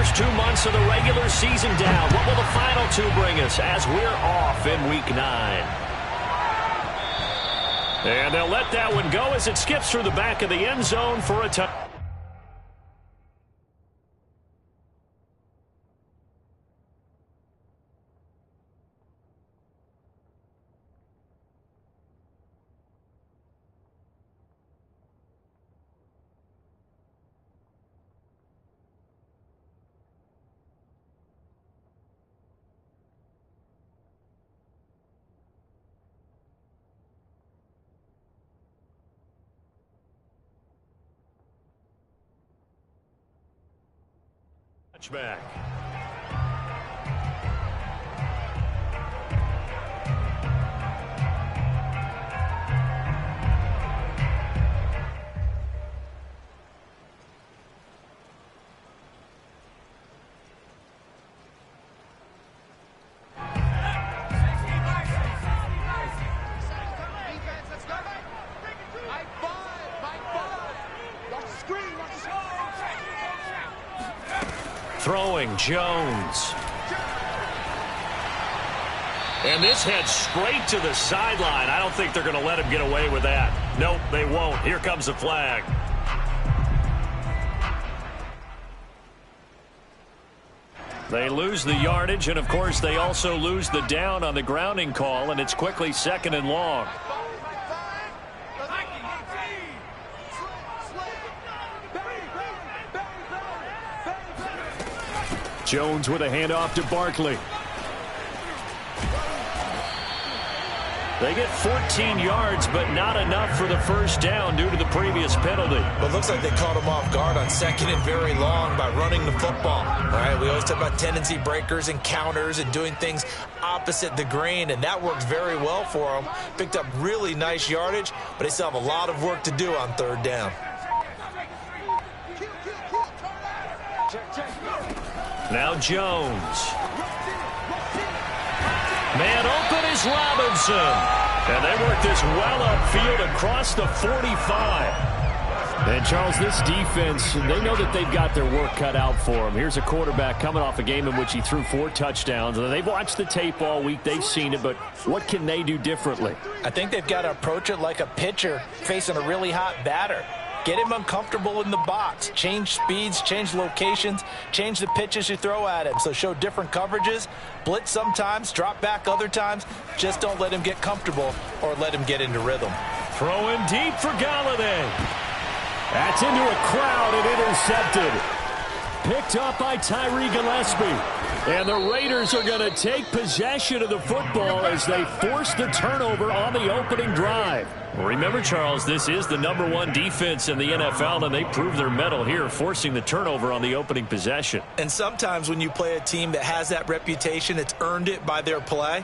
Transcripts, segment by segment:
first 2 months of the regular season down. What will the final two bring us as we're off in Week 9? And they'll let that one go as it skips through the back of the end zone for a touchdown. Touchback. Throwing Jones. And this heads straight to the sideline. I don't think they're going to let him get away with that. Nope, they won't. Here comes the flag. They lose the yardage, and of course they also lose the down on the grounding call, and it's quickly 2nd and long. Jones with a handoff to Barkley. They get 14 yards, but not enough for the first down due to the previous penalty. Well, it looks like they caught him off guard on 2nd and very long by running the football. All right, we always talk about tendency breakers and counters and doing things opposite the grain, and that worked very well for them. Picked up really nice yardage, but they still have a lot of work to do on 3rd down. Now Jones. Man open is Robinson. And they work this well upfield across the 45. And, Charles, this defense, they know that they've got their work cut out for them. Here's a quarterback coming off a game in which he threw 4 touchdowns. And they've watched the tape all week. They've seen it, but what can they do differently? I think they've got to approach it like a pitcher facing a really hot batter. Get him uncomfortable in the box. Change speeds, change locations, change the pitches you throw at him. So show different coverages, blitz sometimes, drop back other times. Just don't let him get comfortable or let him get into rhythm. Throwing deep for Galladay. That's into a crowd and intercepted. Picked up by Tyree Gillespie. And the Raiders are going to take possession of the football as they force the turnover on the opening drive. Remember, Charles, this is the #1 defense in the NFL, and they prove their mettle here, forcing the turnover on the opening possession. And sometimes when you play a team that has that reputation, it's earned it by their play.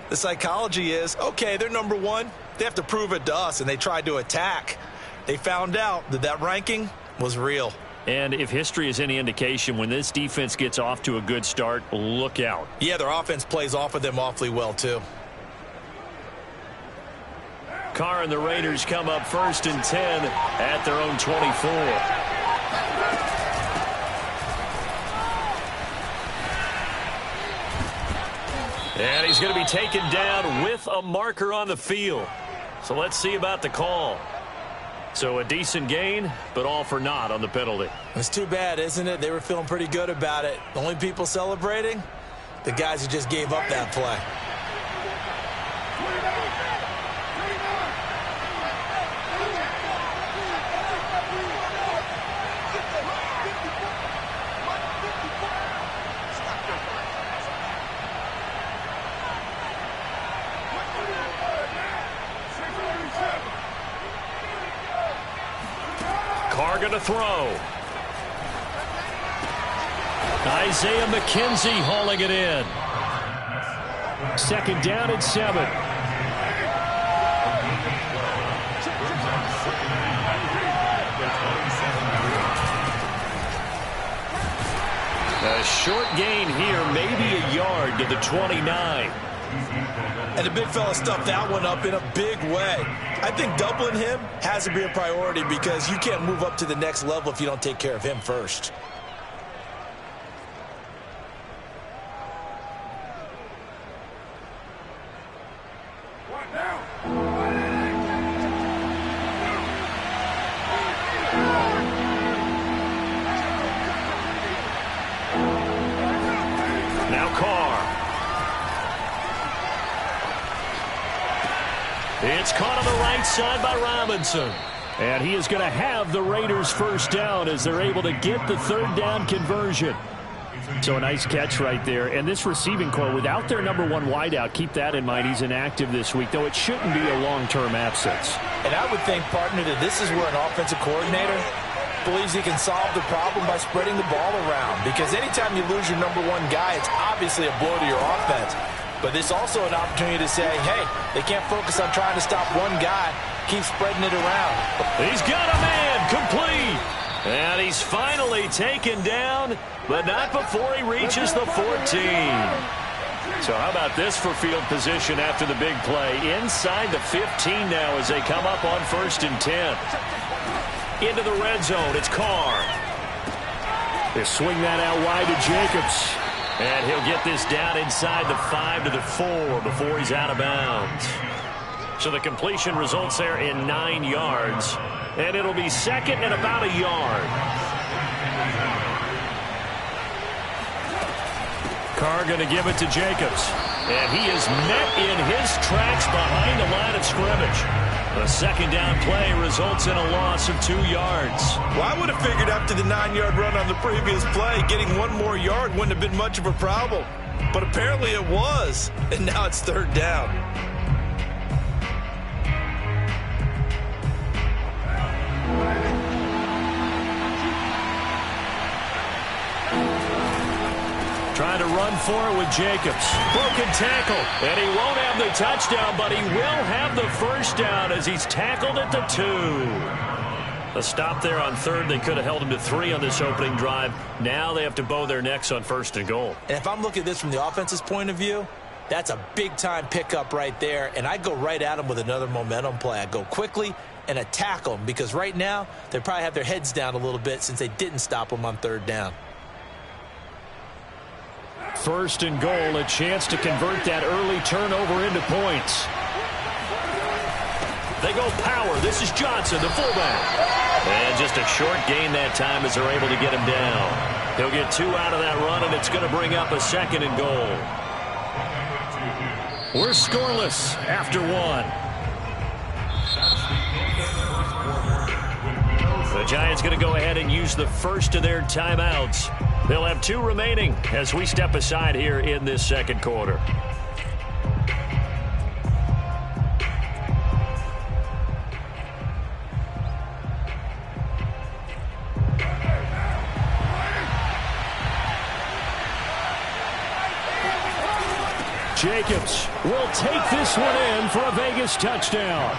The psychology is, okay, they're #1. They have to prove it to us, and they tried to attack. They found out that that ranking was real. And if history is any indication, when this defense gets off to a good start, look out. Yeah, their offense plays off of them awfully well, too. Carr and the Raiders come up 1st and 10 at their own 24. And he's going to be taken down with a marker on the field. So let's see about the call. So a decent gain, but all for naught on the penalty. It's too bad, isn't it? They were feeling pretty good about it. The only people celebrating, the guys who just gave up that play. Carr going to throw. Isaiah McKenzie hauling it in. 2nd down and 7. A short gain here, maybe a yard to the 29. And the big fella stuffed that one up in a big way. I think doubling him has to be a priority because you can't move up to the next level if you don't take care of him first. inside by Robinson. And he is going to have the Raiders first down as they're able to get the third down conversion. So a nice catch right there. And this receiving core, without their number one wideout, keep that in mind. He's inactive this week, though it shouldn't be a long-term absence. And I would think, partner, that this is where an offensive coordinator believes he can solve the problem by spreading the ball around. Because anytime you lose your number one guy, it's obviously a blow to your offense. But this is also an opportunity to say, hey, they can't focus on trying to stop one guy. Keep spreading it around. He's got a man complete. And he's finally taken down, but not before he reaches the 14. So how about this for field position after the big play? Inside the 15 now as they come up on 1st and 10. Into the red zone, it's Carr. They swing that out wide to Jacobs. And he'll get this down inside the 5 to the 4 before he's out of bounds. So the completion results there in 9 yards. And it'll be second and about a yard. Carr going to give it to Jacobs. And he is met in his tracks behind the line of scrimmage. The second down play results in a loss of 2 yards. Well, I would have figured after the 9-yard run on the previous play, getting 1 more yard wouldn't have been much of a problem. But apparently it was. And now it's third down. Trying to run for it with Jacobs. Broken tackle. And he won't have the touchdown, but he will have the first down as he's tackled at the 2. A stop there on third. They could have held him to 3 on this opening drive. Now they have to bow their necks on 1st and goal. And if I'm looking at this from the offense's point of view, that's a big-time pickup right there. And I go right at him with another momentum play. I go quickly and attack them because right now they probably have their heads down a little bit since they didn't stop them on third down. 1st and goal, a chance to convert that early turnover into points. They go power. This is Johnson, the fullback. And just a short gain that time as they're able to get him down. He'll get 2 out of that run, and it's going to bring up a 2nd and goal. We're scoreless after 1. The Giants going to go ahead and use the first of their timeouts. They'll have 2 remaining as we step aside here in this second quarter. Jacobs will take this one in for a Vegas touchdown.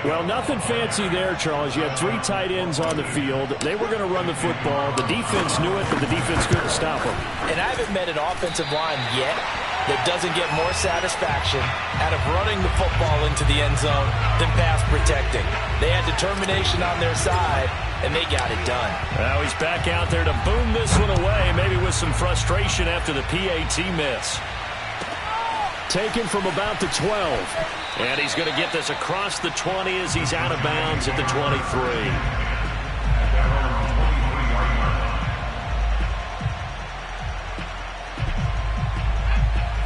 Well, nothing fancy there, Charles. You had 3 tight ends on the field. They were going to run the football. The defense knew it, but the defense couldn't stop them. And I haven't met an offensive line yet that doesn't get more satisfaction out of running the football into the end zone than pass protecting. They had determination on their side, and they got it done. Now he's back out there to boom this one away, maybe with some frustration after the PAT miss. Taken from about the 12. And he's going to get this across the 20 as he's out of bounds at the 23.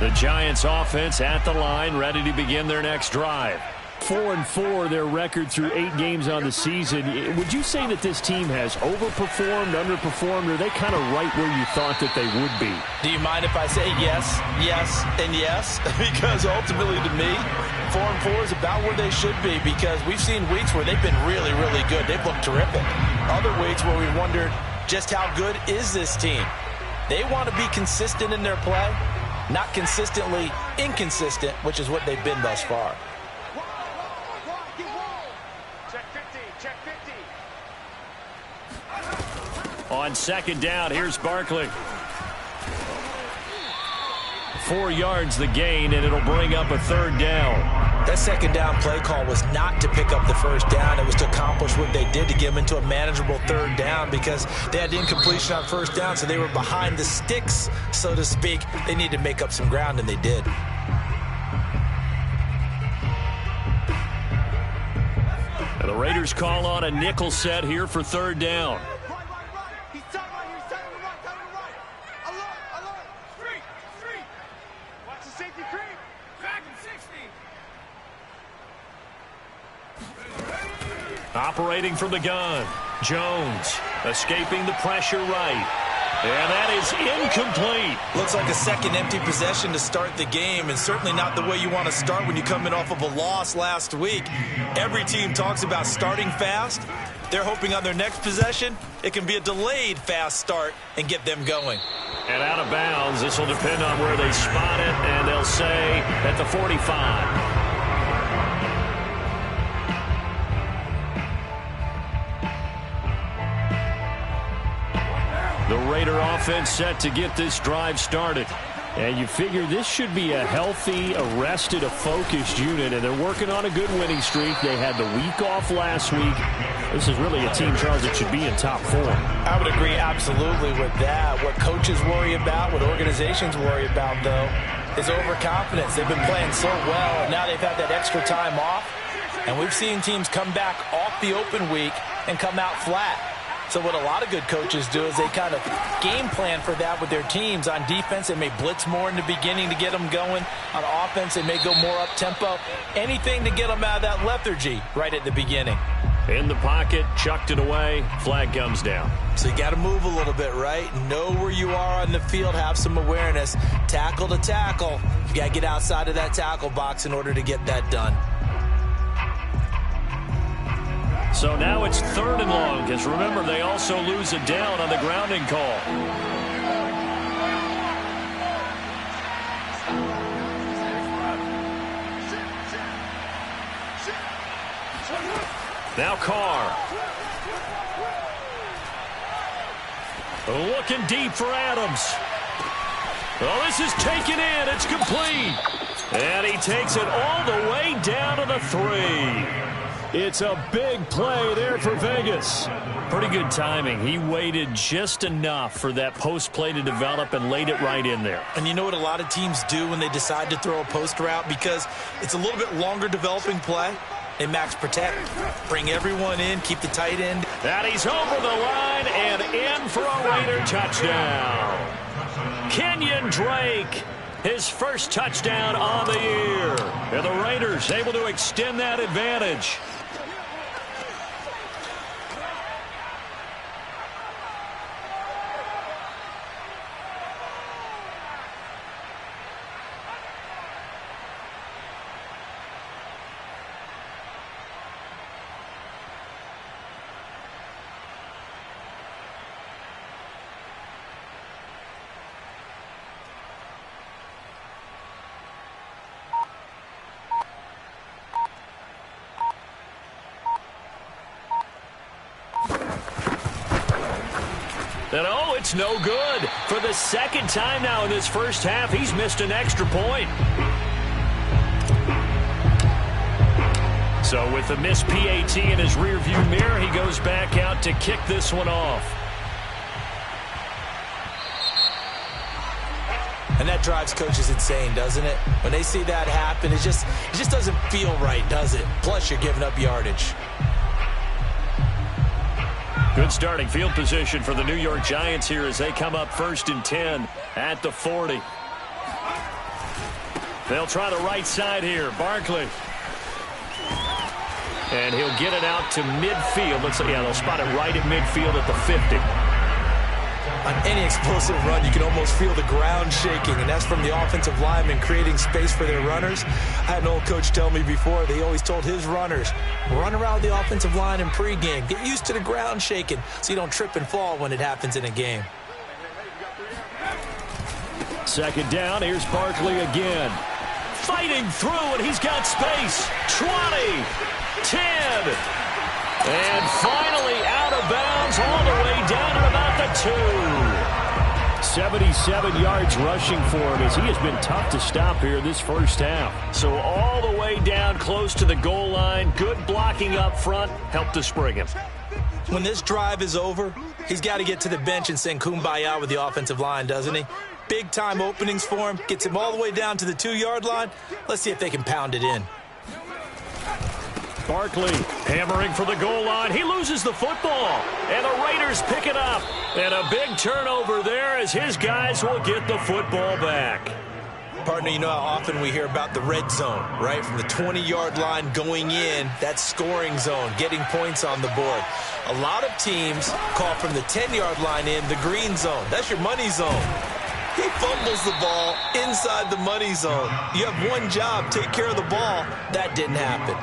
The Giants offense at the line, ready to begin their next drive. 4-4 their record through 8 games on the season. Would you say that this team has overperformed, underperformed, or are they kind of right where you thought that they would be? Do you mind if I say yes, yes, and yes? Because ultimately to me, 4-4 is about where they should be because we've seen weeks where they've been really, really good. They've looked terrific. Other weeks where we wondered just how good is this team? They want to be consistent in their play, not consistently inconsistent, which is what they've been thus far. On 2nd down, here's Barkley. 4 yards the gain, and it'll bring up a 3rd down. That 2nd down play call was not to pick up the 1st down. It was to accomplish what they did to get them into a manageable 3rd down because they had incompletion on 1st down, so they were behind the sticks, so to speak. They needed to make up some ground, and they did. And the Raiders call on a nickel set here for 3rd down. operating from the gun. Jones escaping the pressure right. And that is incomplete. Looks like a second empty possession to start the game, and certainly not the way you want to start when you come in off of a loss last week. Every team talks about starting fast. They're hoping on their next possession, it can be a delayed fast start and get them going. And out of bounds, this will depend on where they spot it, and they'll say at the 45. The Raider offense set to get this drive started. And you figure this should be a healthy, arrested, a focused unit, and they're working on a good winning streak. They had the week off last week. This is really a team, Charles, that should be in top form. I would agree absolutely with that. What coaches worry about, what organizations worry about, though, is overconfidence. They've been playing so well, and now they've had that extra time off. And we've seen teams come back off the open week and come out flat. So what a lot of good coaches do is they kind of game plan for that with their teams. On defense, they may blitz more in the beginning to get them going. On offense, they may go more up-tempo. Anything to get them out of that lethargy right at the beginning. In the pocket, chucked it away, flag comes down. So you got to move a little bit, right? Know where you are on the field, have some awareness. Tackle to tackle. You got to get outside of that tackle box in order to get that done. So now it's 3rd and long, because remember, they also lose a down on the grounding call. Now Carr. Looking deep for Adams. Oh, this is taken in. It's complete. And he takes it all the way down to the 3. It's a big play there for Vegas. Pretty good timing. He waited just enough for that post play to develop and laid it right in there. And you know what a lot of teams do when they decide to throw a post route? Because it's a little bit longer developing play. They max protect, bring everyone in, keep the tight end. And he's over the line and in for a Raider touchdown. Kenyon Drake, his first touchdown on the year. And the Raiders able to extend that advantage. And oh, it's no good. For the second time now in this first half, he's missed an extra point. So with the missed PAT in his rearview mirror, he goes back out to kick this one off. And that drives coaches insane, doesn't it? When they see that happen, it just doesn't feel right, does it? Plus, you're giving up yardage. Good starting field position for the New York Giants here as they come up 1st and 10 at the 40. They'll try the right side here. Barkley. And he'll get it out to midfield. Looks like, yeah, they'll spot it right at midfield at the 50. On any explosive run, you can almost feel the ground shaking, and that's from the offensive linemen creating space for their runners. I had an old coach tell me before, they always told his runners, run around the offensive line in pregame. Get used to the ground shaking so you don't trip and fall when it happens in a game. 2nd down, here's Barkley again. Fighting through, and he's got space. 20, 10, and finally out of bounds all the way down to about the 2. 77 yards rushing for him as he has been tough to stop here this first half. So all the way down close to the goal line. Good blocking up front. Helped to spring him. When this drive is over, he's got to get to the bench and sing kumbaya with the offensive line, doesn't he? Big-time openings for him. Gets him all the way down to the 2-yard line. Let's see if they can pound it in. Barkley hammering for the goal line. He loses the football. And the Raiders pick it up. And a big turnover there as his guys will get the football back. Partner, you know how often we hear about the red zone, right? From the 20-yard line going in, that scoring zone, getting points on the board. A lot of teams call from the 10-yard line in the green zone. That's your money zone. He fumbles the ball inside the money zone. You have one job, take care of the ball. That didn't happen.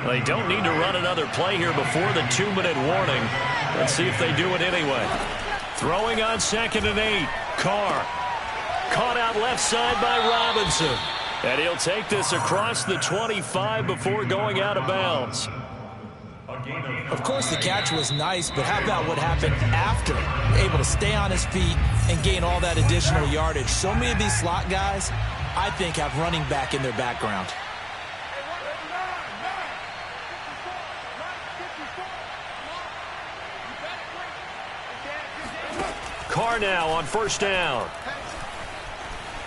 They don't need to run another play here before the 2-minute warning. Let's see if they do it anyway. Throwing on 2nd and 8. Carr. Caught out left side by Robinson. And he'll take this across the 25 before going out of bounds. Of course, the catch was nice, but how about what happened after? Able to stay on his feet and gain all that additional yardage. So many of these slot guys, I think, have running back in their background. Carr now on 1st down.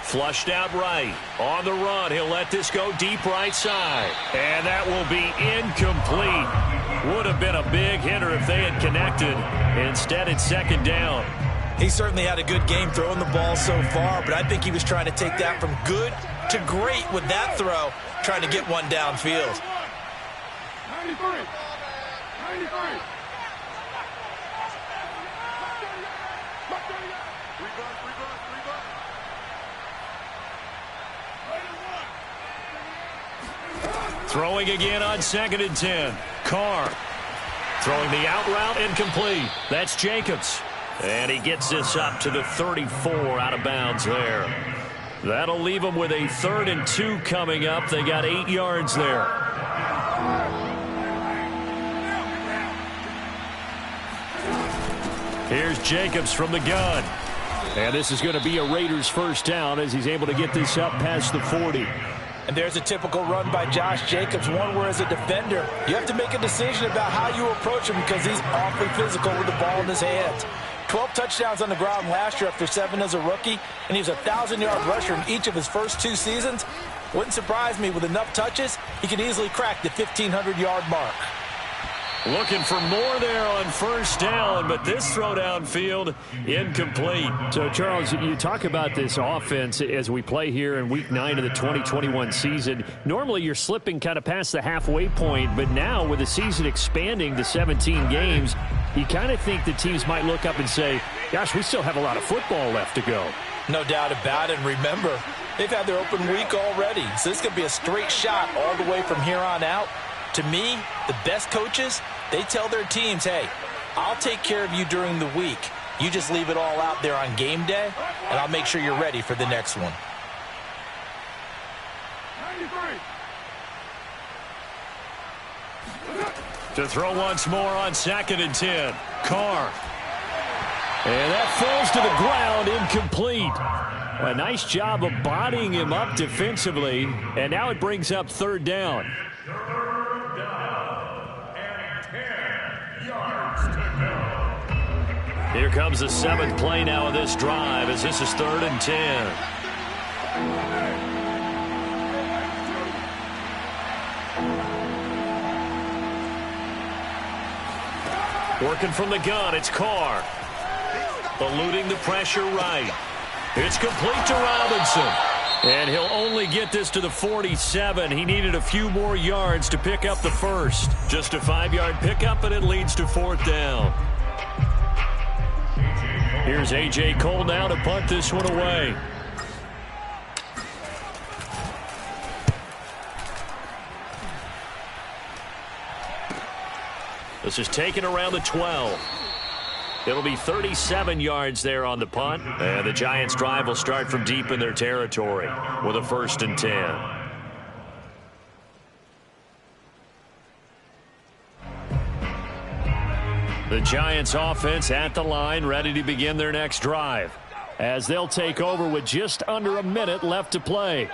Flushed out right. On the run, he'll let this go deep right side. And that will be incomplete. Would have been a big hitter if they had connected. Instead, it's 2nd down. He certainly had a good game throwing the ball so far, but I think he was trying to take that from good to great with that throw, trying to get one downfield. 93. Throwing again on 2nd and 10. Carr throwing the out route incomplete. That's Jacobs. And he gets this up to the 34 out of bounds there. That'll leave them with a 3rd and 2 coming up. They got 8 yards there. Here's Jacobs from the gun. And this is going to be a Raiders 1st down as he's able to get this up past the 40. And there's a typical run by Josh Jacobs, one where as a defender, you have to make a decision about how you approach him because he's awfully physical with the ball in his hands. 12 touchdowns on the ground last year after 7 as a rookie, and he was a 1,000-yard rusher in each of his first 2 seasons. Wouldn't surprise me, with enough touches, he could easily crack the 1,500-yard mark. Looking for more there on 1st down, but this throw downfield incomplete. So, Charles, you talk about this offense as we play here in Week 9 of the 2021 season. Normally, you're slipping kind of past the halfway point, but now with the season expanding to 17 games, you kind of think the teams might look up and say, gosh, we still have a lot of football left to go. No doubt about it. And remember, they've had their open week already, so this could be a straight shot all the way from here on out. To me, the best coaches, they tell their teams, hey, I'll take care of you during the week. You just leave it all out there on game day, and I'll make sure you're ready for the next one. 93. To throw once more on 2nd and 10. Carr. And that falls to the ground, incomplete. A nice job of bodying him up defensively, and now it brings up 3rd down. Here comes the 7th play now of this drive as this is 3rd and 10. Working from the gun, it's Carr. Eluding the pressure right. It's complete to Robinson. And he'll only get this to the 47. He needed a few more yards to pick up the 1st. Just a 5-yard pickup, and it leads to 4th down. Here's A.J. Cole now to punt this one away. This is taken around the 12. It'll be 37 yards there on the punt. And the Giants' drive will start from deep in their territory with a 1st and 10. The Giants offense at the line, ready to begin their next drive, as they'll take over with just under a minute left to play.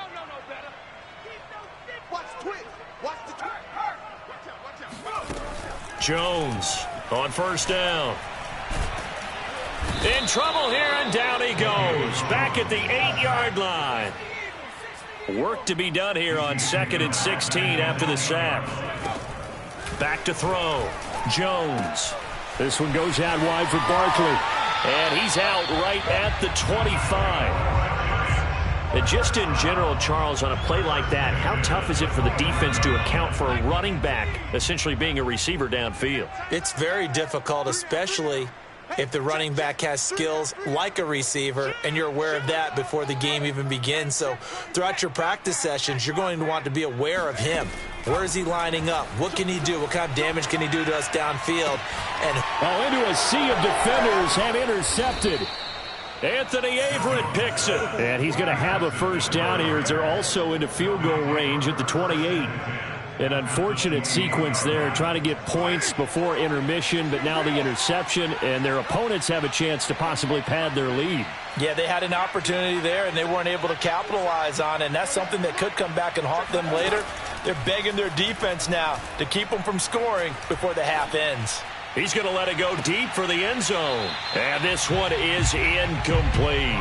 Jones on 1st down. In trouble here, and down he goes. Back at the 8-yard line. Work to be done here on 2nd and 16 after the sack. Back to throw. Jones. This one goes out wide for Barkley. And he's out right at the 25. And just in general, Charles, on a play like that, how tough is it for the defense to account for a running back essentially being a receiver downfield? It's very difficult, especially if the running back has skills like a receiver, and you're aware of that before the game even begins. So throughout your practice sessions, you're going to want to be aware of him. Where is he lining up? What can he do? What kind of damage can he do to us downfield? And into a sea of defenders and intercepted. Anthony Averett picks it. And he's going to have a first down here as they're also into field goal range at the 28. An unfortunate sequence there, trying to get points before intermission, but now the interception, and their opponents have a chance to possibly pad their lead. Yeah, they had an opportunity there, and they weren't able to capitalize on it, and that's something that could come back and haunt them later. They're begging their defense now to keep them from scoring before the half ends. He's going to let it go deep for the end zone. And this one is incomplete.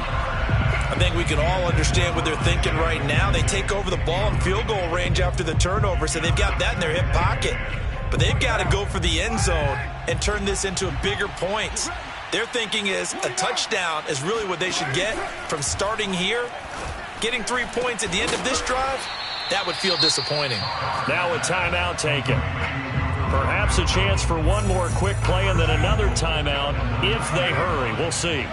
I think we can all understand what they're thinking right now. They take over the ball in field goal range after the turnover, so they've got that in their hip pocket. But they've got to go for the end zone and turn this into bigger points. Their thinking is a touchdown is really what they should get from starting here. Getting 3 points at the end of this drive, that would feel disappointing. Now a timeout taken. Perhaps a chance for one more quick play and then another timeout if they hurry. We'll see.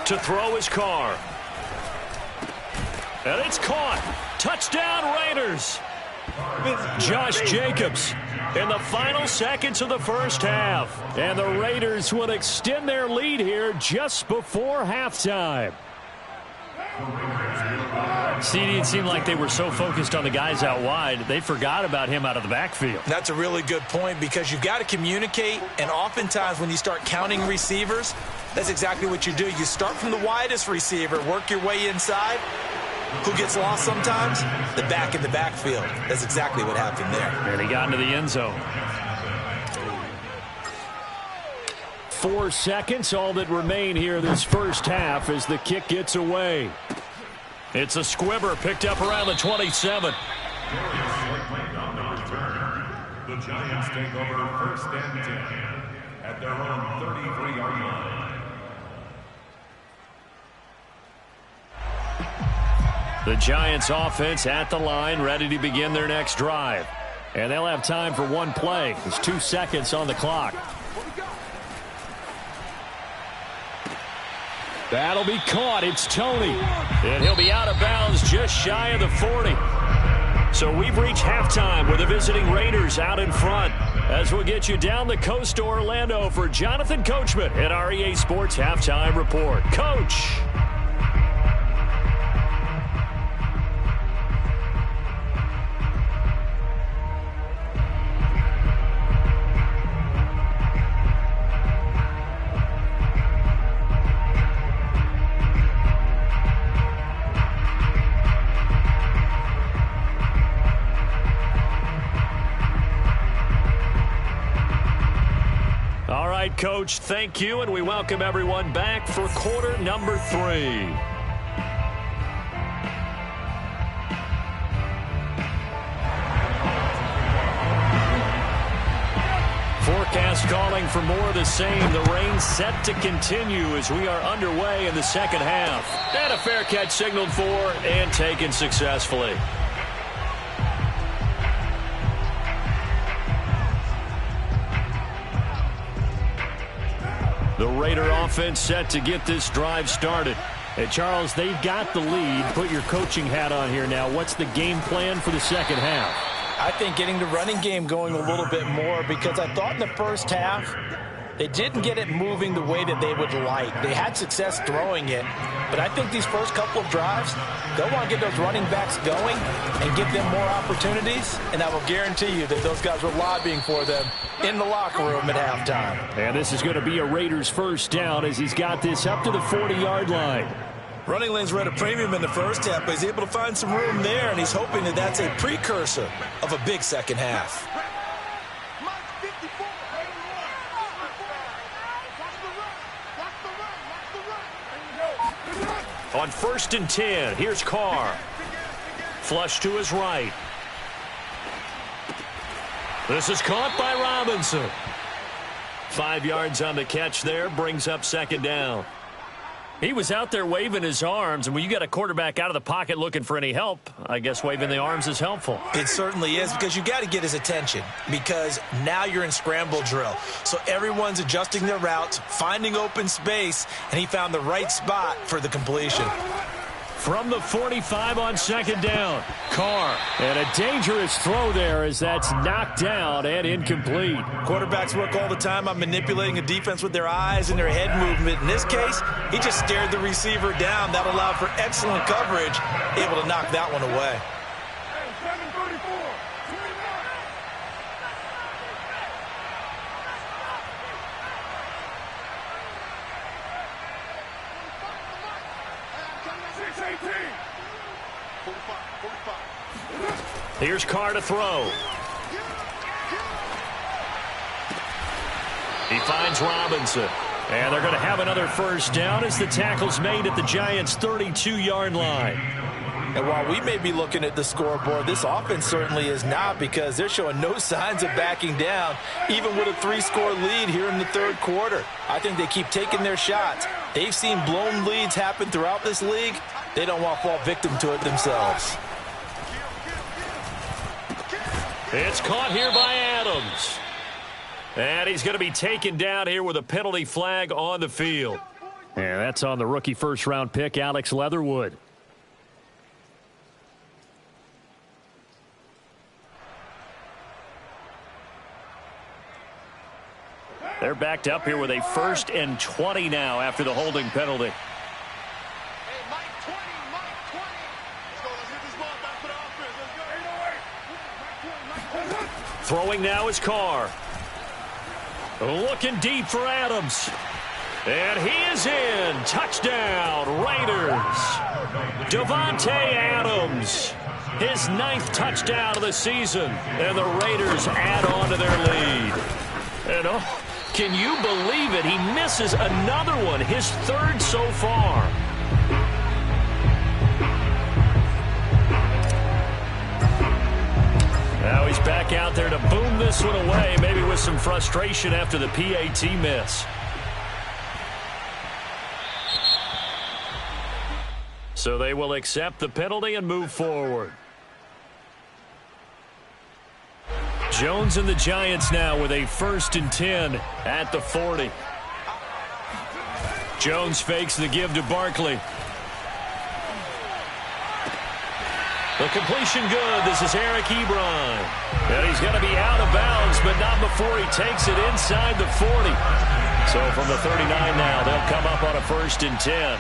To throw his car. And it's caught. Touchdown Raiders. Josh Jacobs in the final seconds of the first half. And the Raiders will extend their lead here just before halftime. CD, it seemed like they were so focused on the guys out wide, they forgot about him out of the backfield. That's a really good point because you've got to communicate, and oftentimes when you start counting receivers, that's exactly what you do. You start from the widest receiver, work your way inside. Who gets lost sometimes? The back in the backfield. That's exactly what happened there. And he got into the end zone. 4 seconds, all that remain here this first half as the kick gets away. It's a squibber picked up around the 27. The Giants take over first and 10 at their own 33-yard line. The Giants offense at the line, ready to begin their next drive. And they'll have time for one play. There's 2 seconds on the clock. That'll be caught. It's Toney. And he'll be out of bounds just shy of the 40. So we've reached halftime with the visiting Raiders out in front. As we'll get you down the coast to Orlando for Jonathan Coachman at our EA Sports Halftime Report. Coach. Coach, thank you, and we welcome everyone back for quarter number 3. Forecast calling for more of the same. The rain set to continue as we are underway in the second half. And a fair catch signaled for and taken successfully. The Raider offense set to get this drive started. Hey, Charles, they've got the lead. Put your coaching hat on here now. What's the game plan for the second half? I think getting the running game going a little bit more because I thought in the first half they didn't get it moving the way that they would like. They had success throwing it, but I think these first couple of drives, they'll want to get those running backs going and give them more opportunities, and I will guarantee you that those guys were lobbying for them in the locker room at halftime. And this is going to be a Raiders first down as he's got this up to the 40-yard line. Running lanes were at a premium in the first half, but he's able to find some room there, and he's hoping that that's a precursor of a big second half. On 1st and 10, here's Carr. Flush to his right. This is caught by Robinson. 5 yards on the catch there, brings up second down. He was out there waving his arms, and when you got a quarterback out of the pocket looking for any help, I guess waving the arms is helpful. It certainly is, because you got to get his attention, because now you're in scramble drill. So everyone's adjusting their routes, finding open space, and he found the right spot for the completion. From the 45 on second down, Carr. And a dangerous throw there as that's knocked down and incomplete. Quarterbacks work all the time on manipulating a defense with their eyes and their head movement. In this case, he just stared the receiver down. That allowed for excellent coverage, able to knock that one away. Here's Carr to throw. He finds Robinson. And they're going to have another first down as the tackle's made at the Giants' 32-yard line. And while we may be looking at the scoreboard, this offense certainly is not, because they're showing no signs of backing down, even with a 3-score lead here in the third quarter. I think they keep taking their shots. They've seen blown leads happen throughout this league. They don't want to fall victim to it themselves. It's caught here by Adams. And he's going to be taken down here with a penalty flag on the field. And that's on the rookie first-round pick, Alex Leatherwood. They're backed up here with a 1st and 20 now after the holding penalty. Throwing now is Carr. Looking deep for Adams. And he is in. Touchdown, Raiders. Davante Adams. His 9th touchdown of the season. And the Raiders add on to their lead. And oh, can you believe it? He misses another one. His 3rd so far. Now he's back out there to boom this one away, maybe with some frustration after the PAT miss. So they will accept the penalty and move forward. Jones and the Giants now with a 1st and 10 at the 40. Jones fakes the give to Barkley. The completion good. This is Eric Ebron. And he's going to be out of bounds, but not before he takes it inside the 40. So from the 39 now, they'll come up on a 1st and 10.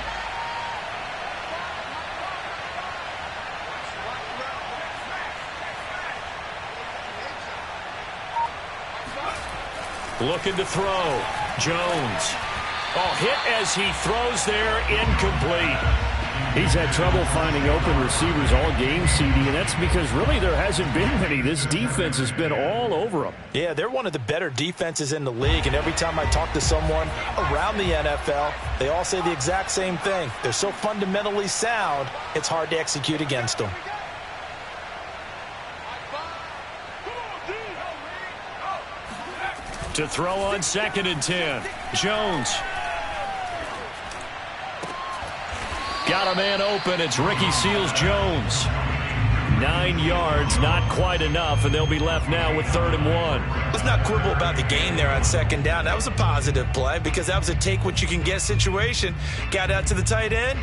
Looking to throw. Jones. Oh, hit as he throws there, incomplete. He's had trouble finding open receivers all game, CD, and that's because really there hasn't been many. This defense has been all over them. Yeah, they're one of the better defenses in the league, and every time I talk to someone around the NFL, they all say the exact same thing. They're so fundamentally sound, it's hard to execute against them. To throw on 2nd and 10. Jones. Got a man open. It's Ricky Seals-Jones. 9 yards, not quite enough, and they'll be left now with 3rd and 1. Let's not quibble about the gain there on 2nd down. That was a positive play because that was a take-what-you-can-get situation. Got out to the tight end.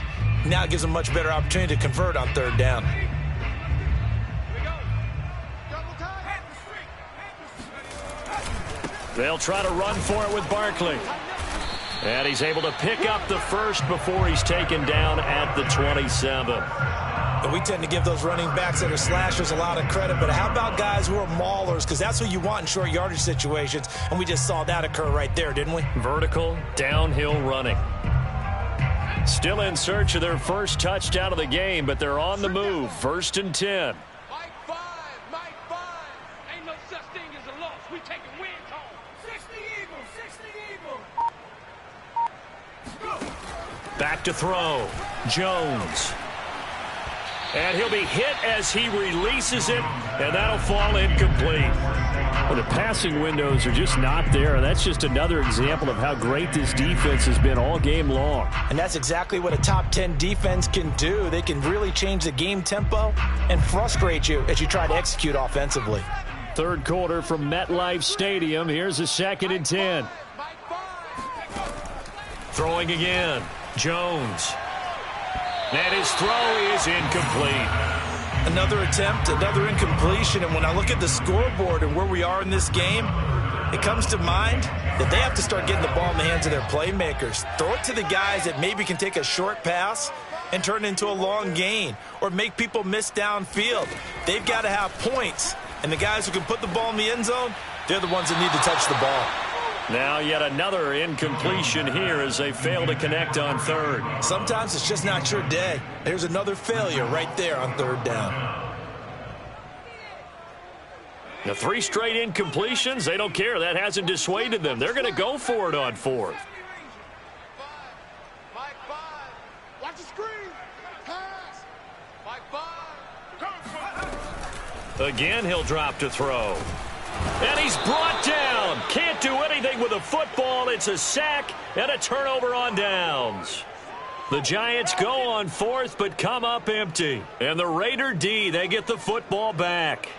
Now it gives them a much better opportunity to convert on 3rd down. They'll try to run for it with Barkley. And he's able to pick up the 1st before he's taken down at the 27. And we tend to give those running backs that are slashers a lot of credit, but how about guys who are maulers? Because that's what you want in short yardage situations, and we just saw that occur right there, didn't we? Vertical, downhill running. Still in search of their 1st touchdown of the game, but they're on the move. 1st and 10. Back to throw. Jones. And he'll be hit as he releases it, and that'll fall incomplete. Well, the passing windows are just not there. That's just another example of how great this defense has been all game long. And that's exactly what a top 10 defense can do. They can really change the game tempo and frustrate you as you try to execute offensively. Third quarter from MetLife Stadium. Here's a 2nd and 10. Throwing again. Jones. And his throw is incomplete. Another attempt, another incompletion. And when I look at the scoreboard and where we are in this game, it comes to mind that they have to start getting the ball in the hands of their playmakers. Throw it to the guys that maybe can take a short pass and turn it into a long gain or make people miss downfield. They've got to have points. And the guys who can put the ball in the end zone, they're the ones that need to touch the ball. Now yet another incompletion here as they fail to connect on third. Sometimes it's just not your day. There's another failure right there on third down. The 3 straight incompletions, they don't care. That hasn't dissuaded them. They're going to go for it on fourth. Watch the screen. Pass. Again, he'll drop to throw. And he's brought down. Can't do anything with the football. It's a sack and a turnover on downs. The Giants go on fourth but come up empty. And the Raider D, they get the football back.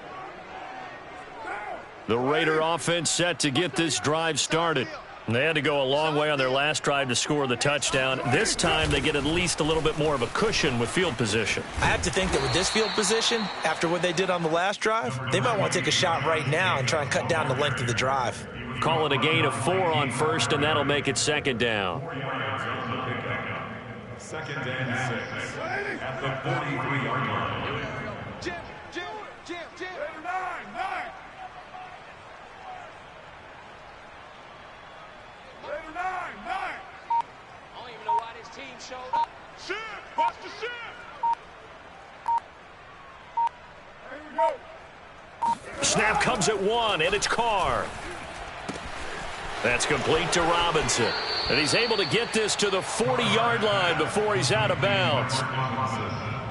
The Raider offense set to get this drive started. They had to go a long way on their last drive to score the touchdown. This time they get at least a little bit more of a cushion with field position. I have to think that with this field position, after what they did on the last drive, they might want to take a shot right now and try and cut down the length of the drive. Call it a gain of 4 on first, and that'll make it 2nd down. 2nd and 6 at the 43-yard line. Jim. I don't even know why this team showed up. Shit! Watch the shit! Here we go. Snap comes at 1, and it's Carr. That's complete to Robinson. And he's able to get this to the 40-yard line before he's out of bounds.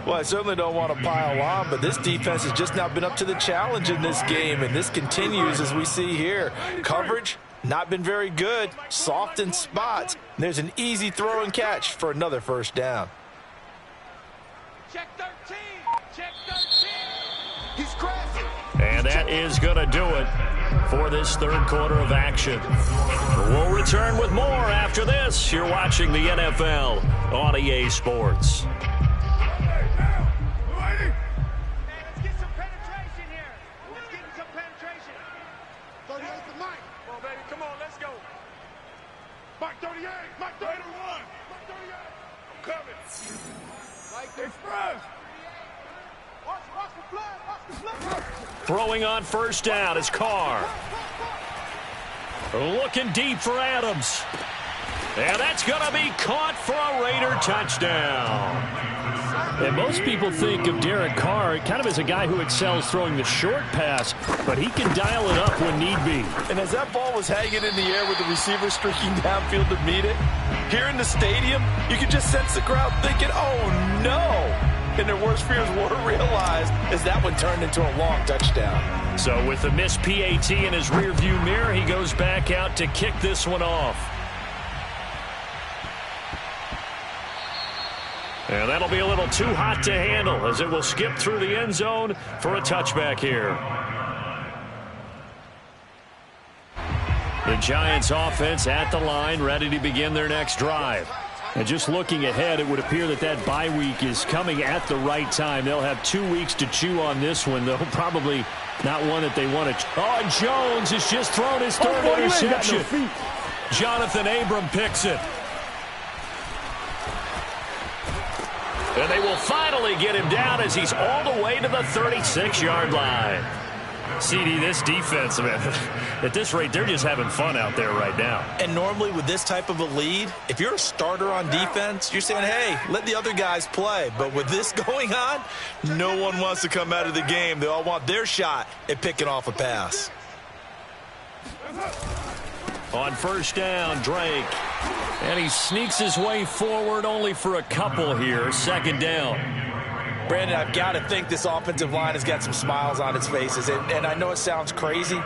Well, I certainly don't want to pile on, but this defense has just not been up to the challenge in this game, and this continues as we see here. Coverage, not been very good, soft in spots. There's an easy throw and catch for another first down. Check 13. Check 13. He's crashing. And that is going to do it for this third quarter of action. We'll return with more after this. You're watching the NFL on EA Sports. Mike 38, Mike 31, Mike 38. I'm coming. Mike Express. Watch the flag, watch the flag. Throwing on first down is Carr. Looking deep for Adams. And that's going to be caught for a Raider touchdown. And most people think of Derek Carr kind of as a guy who excels throwing the short pass, but he can dial it up when need be. And as that ball was hanging in the air with the receiver streaking downfield to meet it, here in the stadium, you could just sense the crowd thinking, oh no! And their worst fears were realized as that one turned into a long touchdown. So with the missed PAT in his rearview mirror, he goes back out to kick this one off. And that'll be a little too hot to handle as it will skip through the end zone for a touchback here. The Giants offense at the line, ready to begin their next drive. And just looking ahead, it would appear that that bye week is coming at the right time. They'll have 2 weeks to chew on this one, though probably not one that they want to. Oh, Jones has just thrown his third interception. Jonathan Abram picks it. And they will finally get him down as he's all the way to the 36-yard line. CD, this defense, man, at this rate, they're just having fun out there right now. And normally with this type of a lead, if you're a starter on defense, you're saying, hey, let the other guys play. But with this going on, no one wants to come out of the game. They all want their shot at picking off a pass. On first down, Drake. And he sneaks his way forward only for a couple here. Second down. Brandon, I've got to think this offensive line has got some smiles on its faces. And I know it sounds crazy,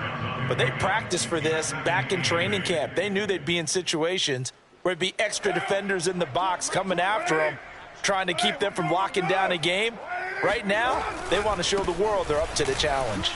but they practiced for this back in training camp. They knew they'd be in situations where there'd be extra defenders in the box coming after them, trying to keep them from locking down a game. Right now, they want to show the world they're up to the challenge.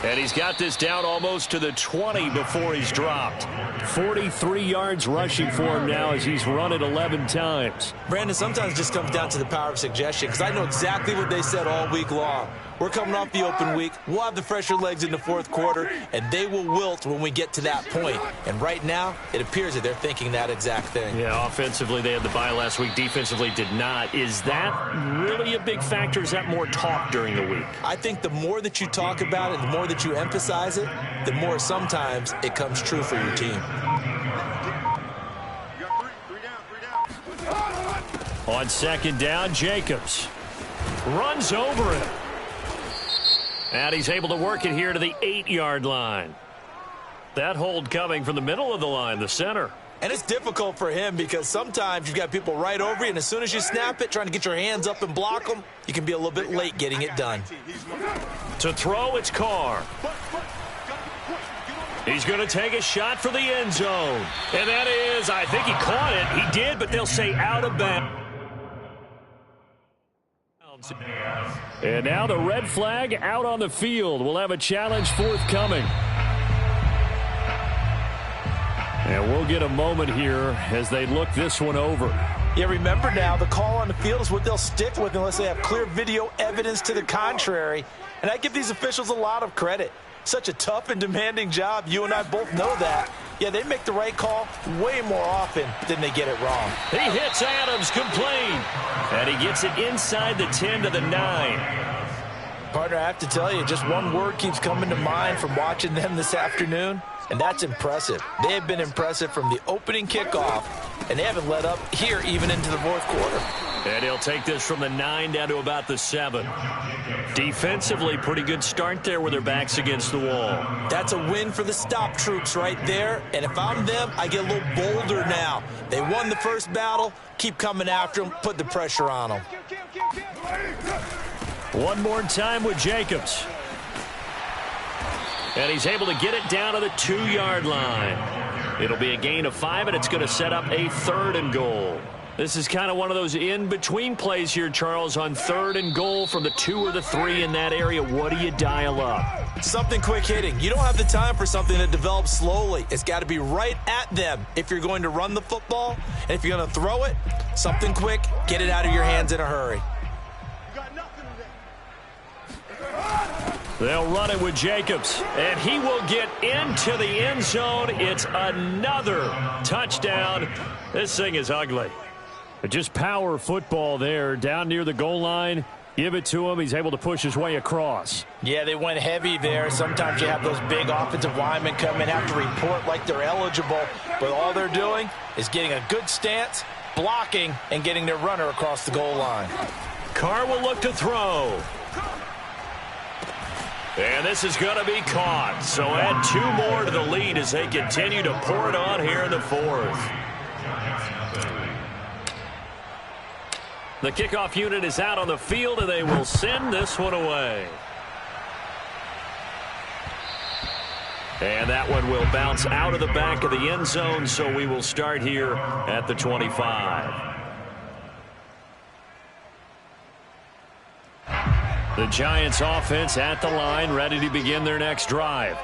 And he's got this down almost to the 20 before he's dropped. 43 yards rushing for him now as he's run it 11 times. Brandon, sometimes it just comes down to the power of suggestion, because I know exactly what they said all week long. We're coming off the open week. We'll have the fresher legs in the fourth quarter, and they will wilt when we get to that point. And right now, it appears that they're thinking that exact thing. Yeah, offensively, they had the bye last week. Defensively, did not. Is that really a big factor? Is that more talk during the week? I think the more that you talk about it, the more that you emphasize it, the more sometimes it comes true for your team. On second down, Jacobs runs over him. And he's able to work it here to the 8-yard line. That hold coming from the middle of the line, the center. And it's difficult for him because sometimes you've got people right over you, and as soon as you snap it, trying to get your hands up and block them, you can be a little bit late getting it done. To throw, it's Carr. He's going to take a shot for the end zone. And that is, I think he caught it. He did, but they'll say out of bounds. And now the red flag out on the field. We'll have a challenge forthcoming. And we'll get a moment here as they look this one over. Yeah, remember now, the call on the field is what they'll stick with unless they have clear video evidence to the contrary. And I give these officials a lot of credit. Such a tough and demanding job. You and I both know that. Yeah, they make the right call way more often than they get it wrong. He hits Adams, complete. And he gets it inside the 10 to the 9. Partner, I have to tell you, just one word keeps coming to mind from watching them this afternoon, and that's impressive. They have been impressive from the opening kickoff, and they haven't let up here even into the fourth quarter. And he'll take this from the 9 down to about the 7. Defensively, pretty good start there with their backs against the wall. That's a win for the stop troops right there. And if I'm them, I get a little bolder now. They won the first battle. Keep coming after them. Put the pressure on them. One more time with Jacobs. And he's able to get it down to the 2-yard line. It'll be a gain of 5, and it's going to set up a 3rd and goal. This is kind of one of those in-between plays here, Charles, on 3rd and goal from the 2 or the 3 in that area. What do you dial up? Something quick hitting. You don't have the time for something that develops slowly. It's got to be right at them if you're going to run the football. And if you're going to throw it, something quick, get it out of your hands in a hurry. They'll run it with Jacobs, and he will get into the end zone. It's another touchdown. This thing is ugly. But just power football there, down near the goal line. Give it to him. He's able to push his way across. Yeah, they went heavy there. Sometimes you have those big offensive linemen come in, have to report like they're eligible. But all they're doing is getting a good stance, blocking, and getting their runner across the goal line. Carr will look to throw. And this is going to be caught. So add 2 more to the lead as they continue to pour it on here in the 4th. The kickoff unit is out on the field, and they will send this one away. And that one will bounce out of the back of the end zone, so we will start here at the 25. The Giants offense at the line, ready to begin their next drive.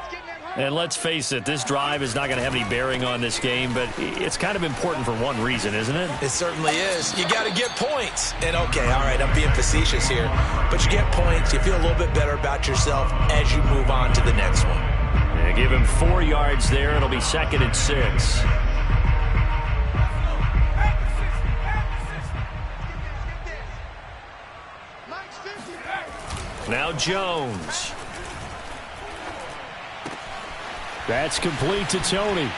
And let's face it, this drive is not going to have any bearing on this game, but it's kind of important for one reason, isn't it? It certainly is. You got to get points. And, okay, all right, I'm being facetious here. But you get points, you feel a little bit better about yourself as you move on to the next one. Yeah, give him 4 yards there. It'll be 2nd and 6. Now Jones. That's complete to Tony.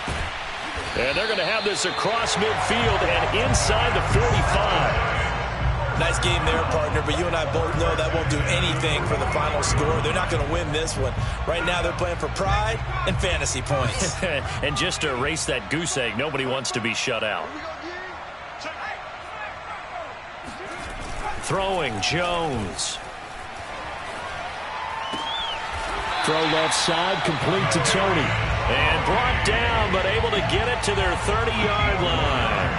And they're going to have this across midfield and inside the 45. Nice game there, partner, but you and I both know that won't do anything for the final score. They're not going to win this one. Right now they're playing for pride and fantasy points. And just to erase that goose egg, nobody wants to be shut out. Throwing, Jones. Throw left side, complete to Tony. And brought down, but able to get it to their 30-yard line.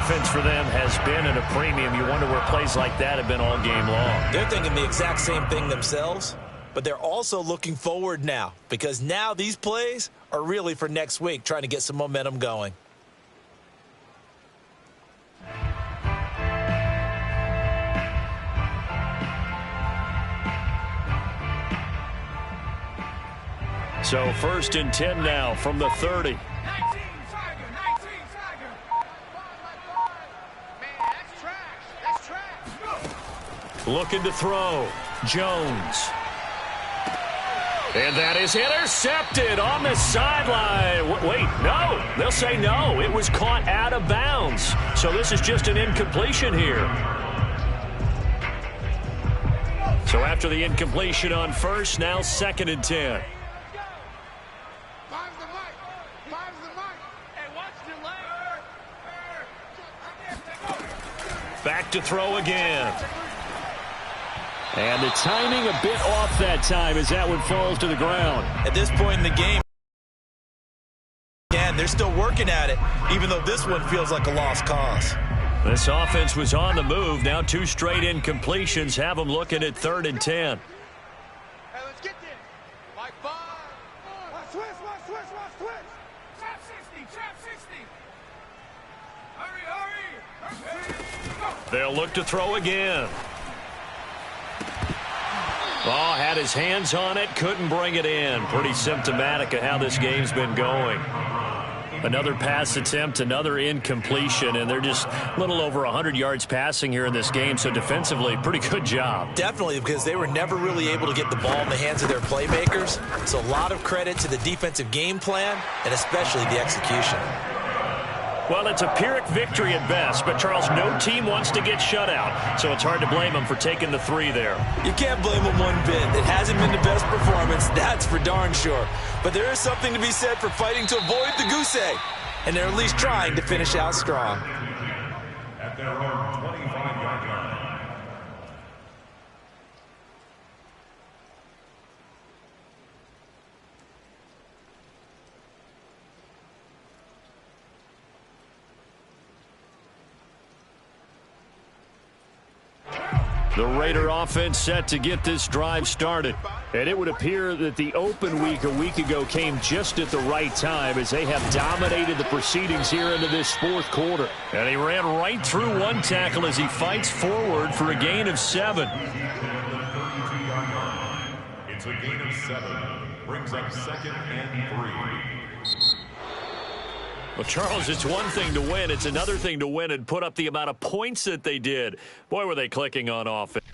Offense for them has been at a premium. You wonder where plays like that have been all game long. They're thinking the exact same thing themselves, but they're also looking forward now, because now these plays are really for next week, trying to get some momentum going. So 1st and 10 now from the 30. 19 Tiger, 19 Tiger. Man, that's trash. That's trash. Looking to throw. Jones. And that is intercepted on the sideline. Wait, no. They'll say no. It was caught out of bounds. So this is just an incompletion here. So after the incompletion on 1st, now 2nd and 10. Back to throw again. And the timing a bit off that time as that one falls to the ground. At this point in the game, again, they're still working at it, even though this one feels like a lost cause. This offense was on the move. Now 2 straight incompletions have them looking at 3rd and 10. Hey, let's get this. Like 5. Watch switch, watch switch, watch switch. Trap 60, trap 60. Hurry, hurry. They'll look to throw again. Oh, had his hands on it, couldn't bring it in. Pretty symptomatic of how this game's been going. Another pass attempt, another incompletion, and they're just a little over 100 yards passing here in this game, so defensively, pretty good job. Definitely, because they were never really able to get the ball in the hands of their playmakers. So a lot of credit to the defensive game plan, and especially the execution. Well, it's a Pyrrhic victory at best, but, Charles, no team wants to get shut out, so it's hard to blame them for taking the 3 there. You can't blame them one bit. It hasn't been the best performance, that's for darn sure. But there is something to be said for fighting to avoid the goose egg, and they're at least trying to finish out strong. At their own 25-yard line. The Raider offense set to get this drive started. And it would appear that the open week a week ago came just at the right time as they have dominated the proceedings here into this 4th quarter. And he ran right through one tackle as he fights forward for a gain of 7. It's a gain of 7. Brings up 2nd and 3. Well, Charles, it's one thing to win. It's another thing to win and put up the amount of points that they did. Boy, were they clicking on offense.